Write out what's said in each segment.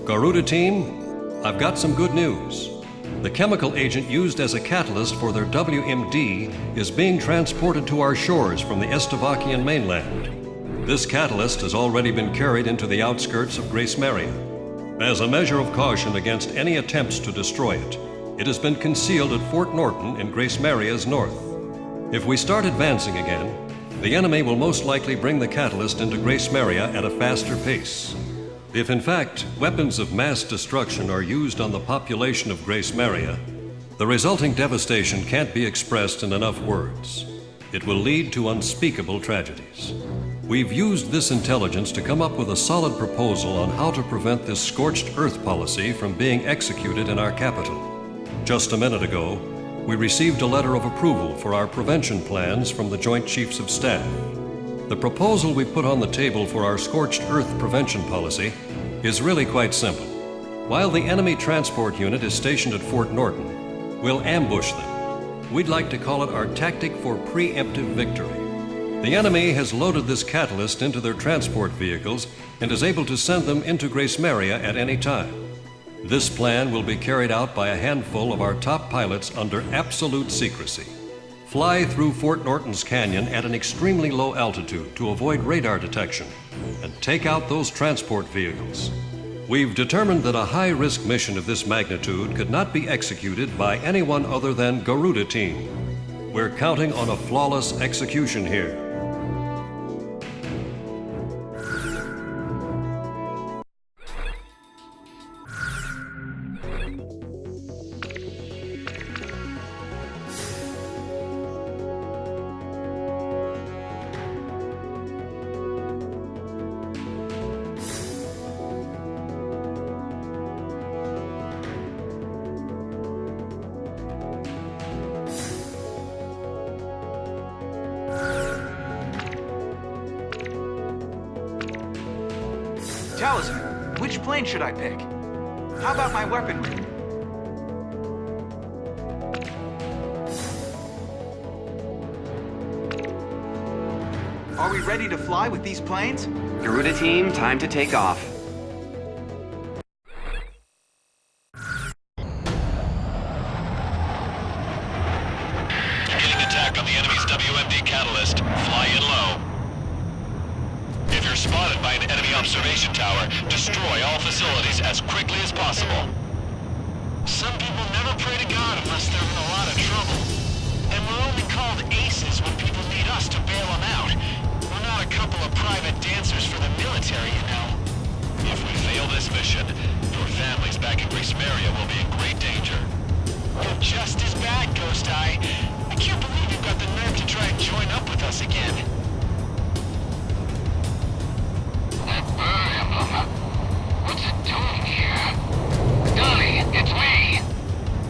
Garuda team, I've got some good news. The chemical agent used as a catalyst for their WMD is being transported to our shores from the Estevakian mainland. This catalyst has already been carried into the outskirts of Grace Maria. As a measure of caution against any attempts to destroy it, it has been concealed at Fort Norton in Grace Maria's north. If we start advancing again, the enemy will most likely bring the catalyst into Grace Maria at a faster pace. If in fact weapons of mass destruction are used on the population of Grace Maria, the resulting devastation can't be expressed in enough words. It will lead to unspeakable tragedies. We've used this intelligence to come up with a solid proposal on how to prevent this scorched earth policy from being executed in our capital. Just a minute ago, we received a letter of approval for our prevention plans from the Joint Chiefs of Staff. The proposal we put on the table for our scorched earth prevention policy is really quite simple. While the enemy transport unit is stationed at Fort Norton, we'll ambush them. We'd like to call it our tactic for preemptive victory. The enemy has loaded this catalyst into their transport vehicles and is able to send them into Grace Maria at any time. This plan will be carried out by a handful of our top pilots under absolute secrecy. Fly through Fort Norton's canyon at an extremely low altitude to avoid radar detection and take out those transport vehicles. We've determined that a high-risk mission of this magnitude could not be executed by anyone other than Garuda team. We're counting on a flawless execution here. Talisman, which plane should I pick? How about my weaponry? Are we ready to fly with these planes? Garuda team, time to take off. Getting attack on the enemy's WMD catalyst. Fly in low. If you're spotted by an enemy observation tower, destroy all facilities as quickly as possible. Some people never pray to God unless they're in a lot of trouble. And we're only called aces when people need us to bail them out. We're not a couple of private dancers for the military, you know. If we fail this mission, your families back in Grace Maria will be in great danger. You're just as bad, Ghost Eye. I can't believe you've got the nerve to try and join up with us again. What's it doing here? Donnie, it's me!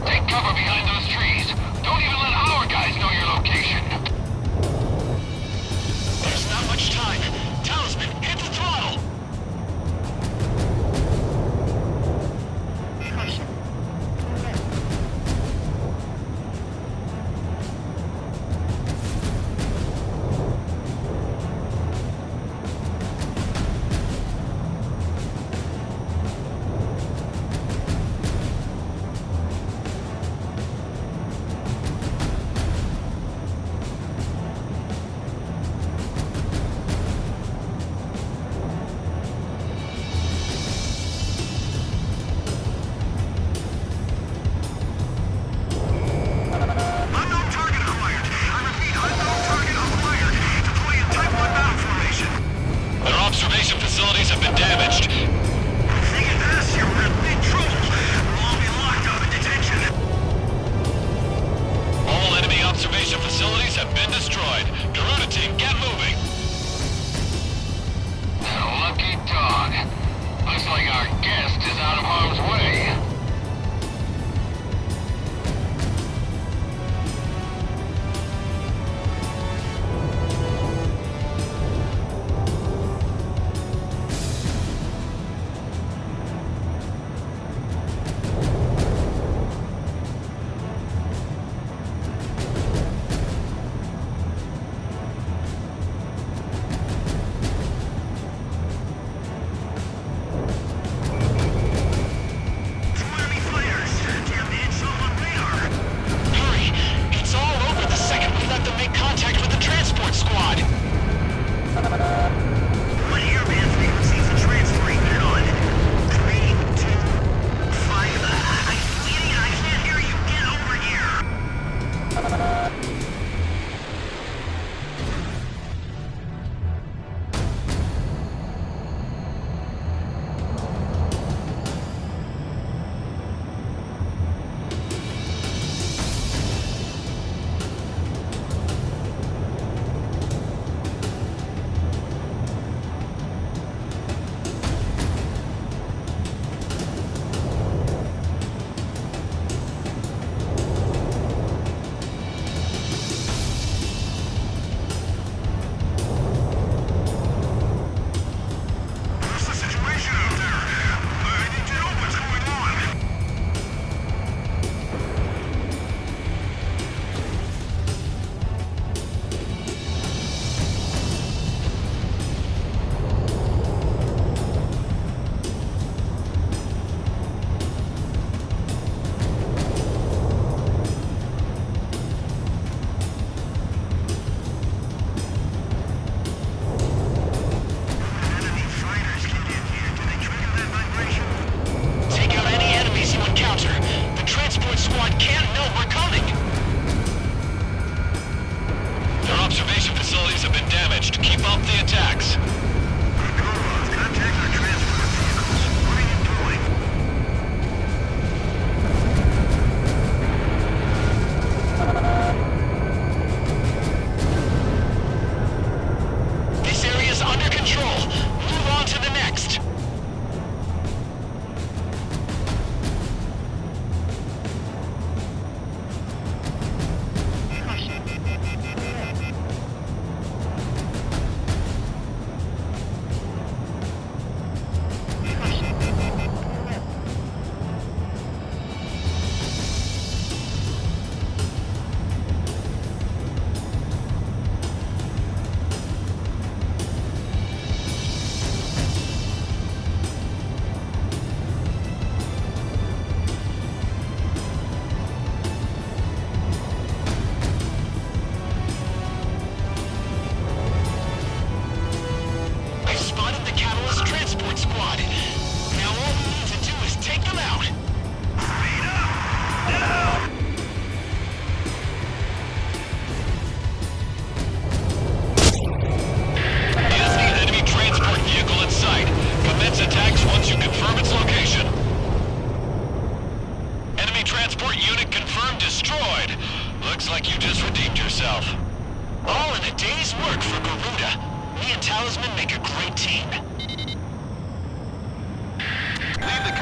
Take cover behind those trees. Don't even let our guys know your location. There's not much time. Talisman, hit the throttle! Observation facilities have been damaged. Thinking this, you're in big trouble. We'll all be locked up in detention. All enemy observation facilities have been destroyed. Garuda team, get moving. Lucky dog. Looks like our guest is out of harm's way.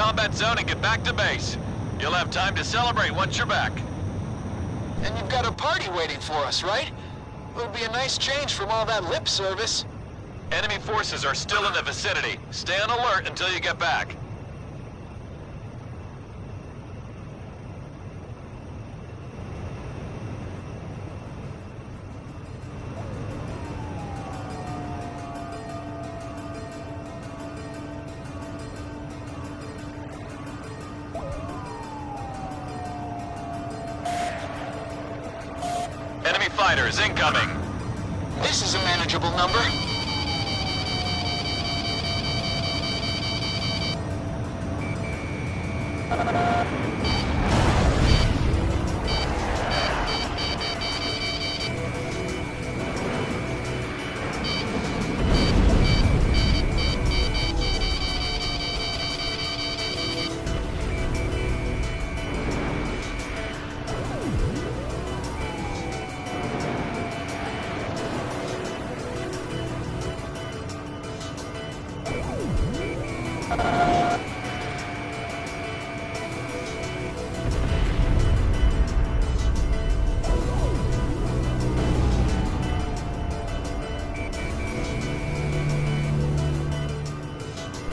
combat zone and get back to base. You'll have time to celebrate once you're back. And you've got a party waiting for us, right? It would be a nice change from all that lip service. Enemy forces are still in the vicinity. Stay on alert until you get back. Enemy fighters incoming. This is a manageable number.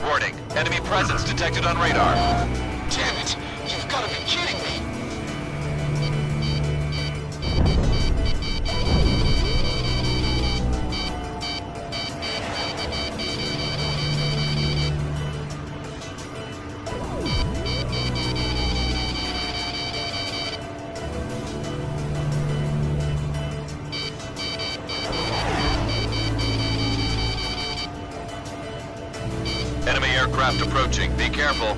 Warning, enemy presence detected on radar. Damn it! You've got to be kidding me! Enemy aircraft approaching. Be careful.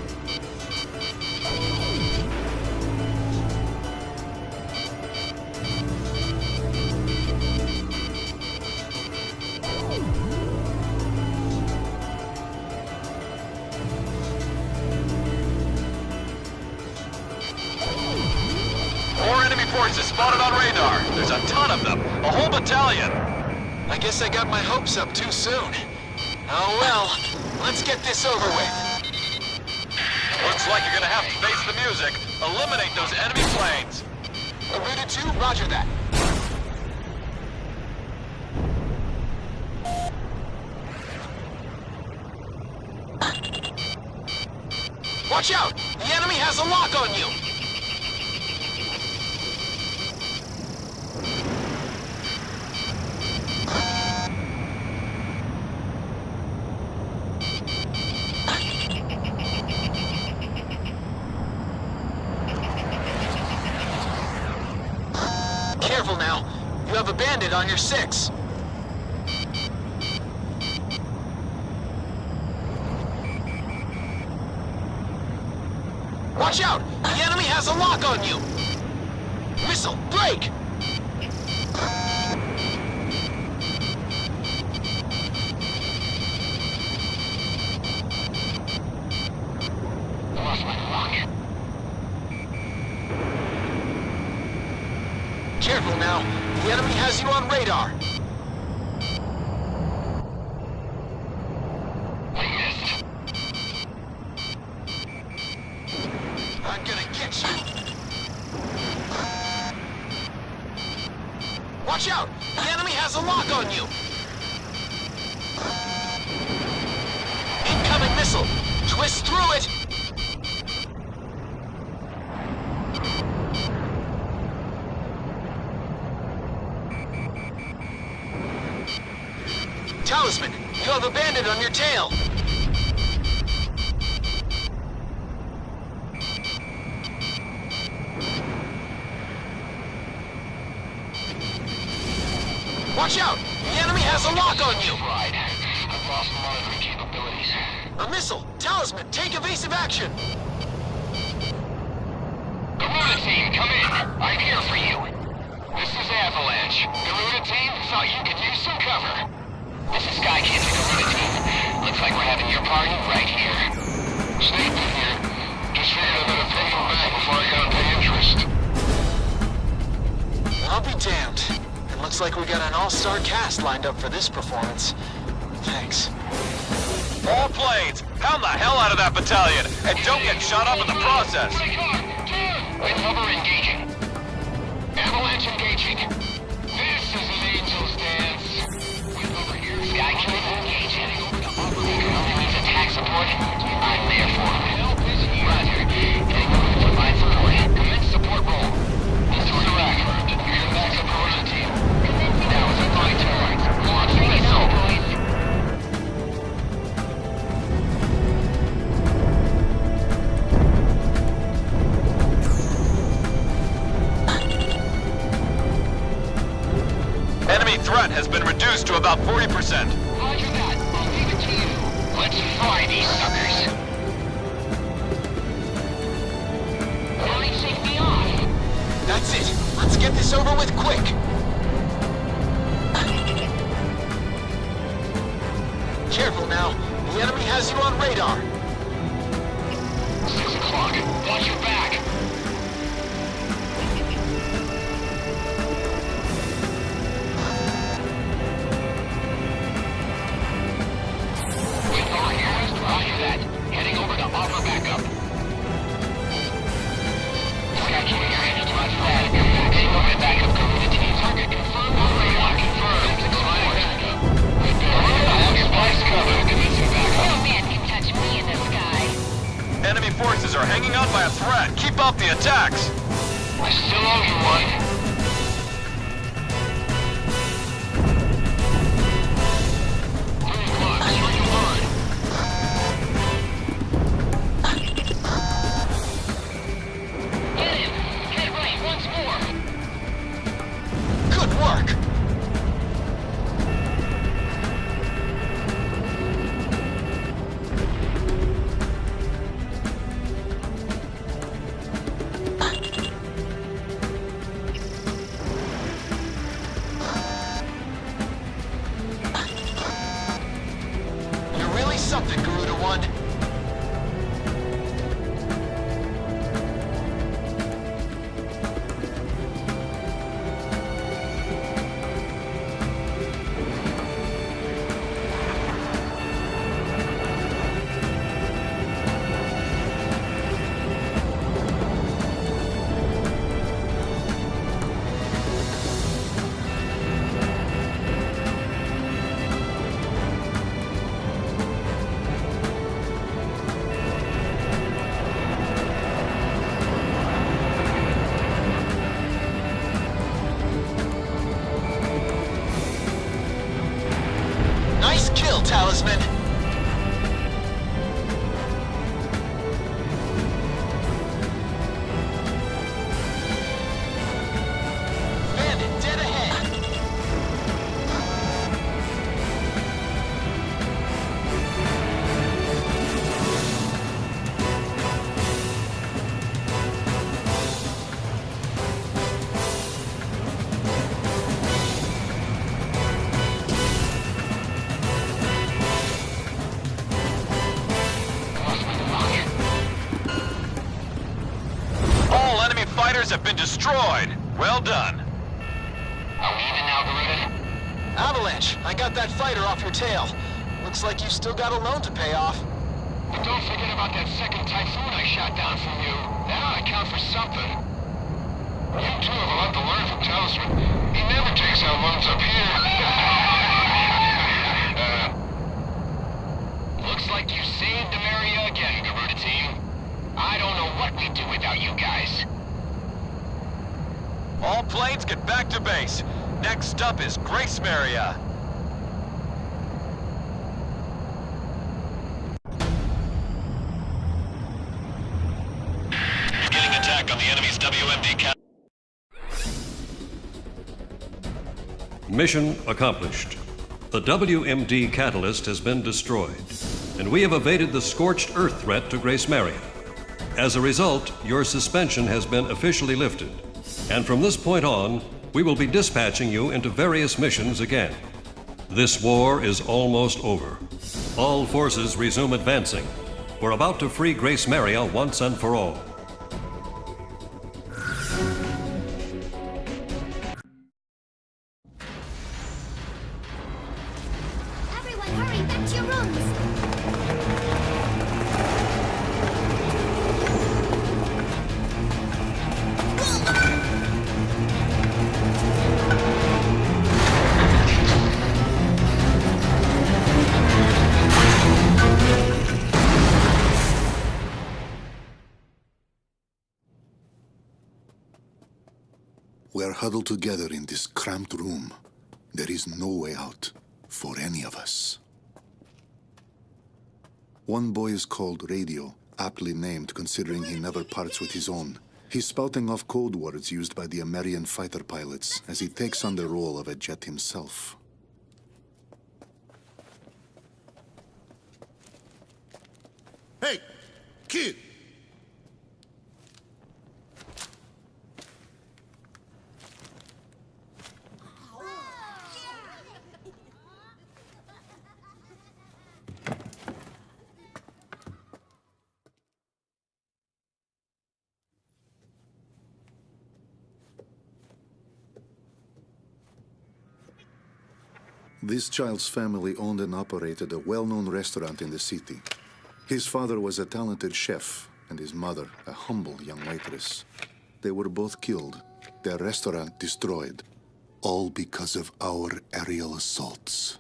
More enemy forces spotted on radar. There's a ton of them. A whole battalion. I guess I got my hopes up too soon. Oh well, let's get this over with. Looks like you're gonna have to face the music. Eliminate those enemy planes. Alluded to, roger that. Watch out! The enemy has a lock on you! Careful now. You have a bandit on your 6. Watch out! The enemy has a lock on you! Missile, break! Lost my lock. Careful now. The enemy has you on radar. I missed. I'm gonna get you. Watch out! The enemy has a lock on you! Incoming missile! Twist through it! Talisman, you have a bandit on your tail! Watch out! The enemy has a lock on you! Right. I've lost monitoring capabilities. A missile! Talisman, take evasive action! Garuda team, come in. I'm here for you. This is Avalanche. Garuda team, thought you could use some cover. This is Sky Kid, Garuda team. Looks like we're having your party right here. Stay put here. Just figured I better pay them back before I gotta pay interest. I'll be damned. It looks like we got an all-star cast lined up for this performance. Thanks. All planes, planes. Pound the hell out of that battalion, and don't get shot up in the process. Wind hover engaging. Avalanche engaging. This is an angel's dance. Wind hover here. Sky Killer engaging. Only needs attack support. I'm there for him. Help is here. Roger. Getting over to my third. Commence support roll. Mr. Iraq. Here's back support to the team. Now it's my turn. Launch missile. Enemy threat has been reduced to about 40%. Roger that. I'll leave it to you. Let's fry these suckers. Line safety off. That's it. Let's get this over with quick. Careful now. The enemy has you on radar. 6 o'clock. Watch your back. Wind over here. Roger that. Heading over to offer backup. Sky King, your engines roger that. Heading over to backup. Cover the team. Target confirmed. On radar confirmed. Expiring backup. Splice cover. Commencing backup. No man can touch me in the sky. Enemy forces are hanging on by a thread. Keep up the attacks. I still owe you one. 3 o'clock. Strike a line. Get him. Get right once more. Good work. You're really something, Garuda One. Nice kill, Talisman. Bandit dead ahead. All enemy fighters have been destroyed. Well done. Are we even now, Garuda? Avalanche, I got that fighter off your tail. Looks like you still got a loan to pay off. But don't forget about that second Typhoon I shot down from you. That ought to count for something. You two have a lot to learn from Talisman. He never takes out loans up here. Looks like you saved Demaria again, Garuda team. I don't know what we'd do without you guys. All planes get back to base. Next up is Grace Maria. Beginning attack on the enemy's WMD cap. Mission accomplished. The WMD catalyst has been destroyed, and we have evaded the scorched earth threat to Grace Maria. As a result, your suspension has been officially lifted, and from this point on, we will be dispatching you into various missions again. This war is almost over. All forces resume advancing. We're about to free Grace Maria once and for all. Everyone hurry back to your rooms. We are huddled together in this cramped room. There is no way out for any of us. One boy is called Radio, aptly named considering he never parts with his own. He's spouting off code words used by the American fighter pilots as he takes on the role of a jet himself. Hey, kid! This child's family owned and operated a well-known restaurant in the city. His father was a talented chef, and his mother, a humble young waitress. They were both killed, their restaurant destroyed, all because of our aerial assaults.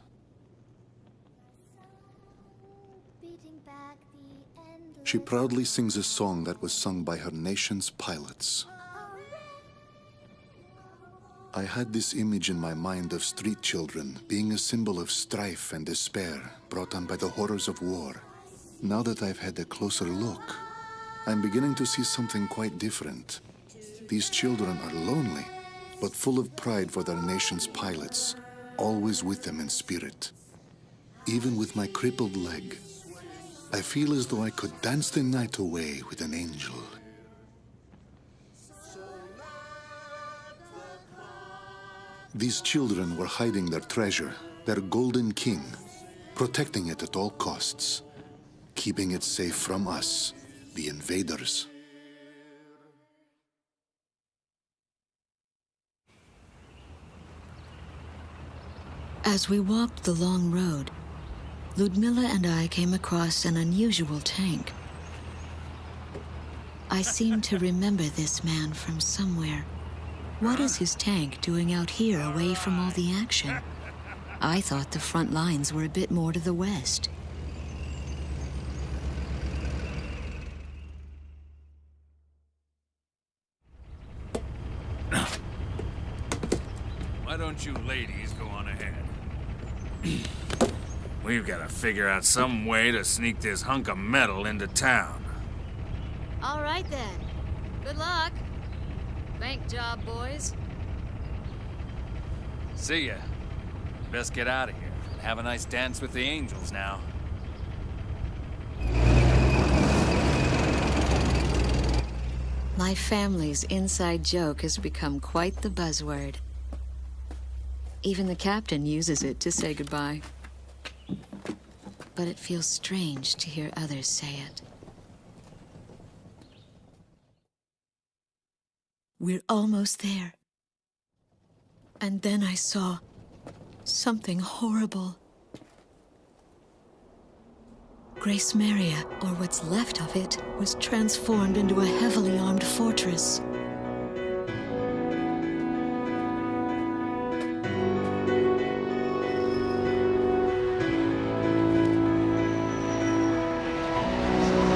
She proudly sings a song that was sung by her nation's pilots. I had this image in my mind of street children being a symbol of strife and despair brought on by the horrors of war. Now that I've had a closer look, I'm beginning to see something quite different. These children are lonely, but full of pride for their nation's pilots, always with them in spirit. Even with my crippled leg, I feel as though I could dance the night away with an angel. These children were hiding their treasure, their golden king, protecting it at all costs, keeping it safe from us, the invaders. As we walked the long road, Ludmilla and I came across an unusual tank. I seem to remember this man from somewhere. What is his tank doing out here away from all the action? I thought the front lines were a bit more to the west. Why don't you ladies go on ahead? We've got to figure out some way to sneak this hunk of metal into town. All right then. Good luck. Bank job, boys. See ya. Best get out of here and have a nice dance with the angels now. My family's inside joke has become quite the buzzword. Even the captain uses it to say goodbye. But it feels strange to hear others say it. We're almost there. And then I saw something horrible. Grace Maria, or what's left of it, was transformed into a heavily armed fortress.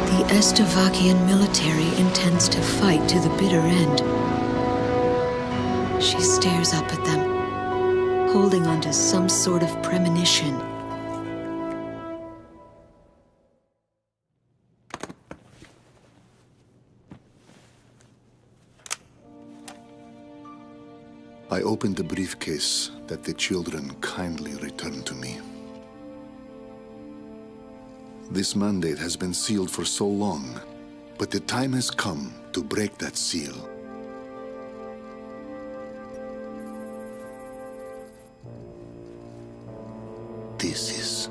The Estavakian military intends to fight to the bitter end. She stares up at them, holding onto some sort of premonition. I opened the briefcase that the children kindly returned to me. This mandate has been sealed for so long, but the time has come to break that seal. This is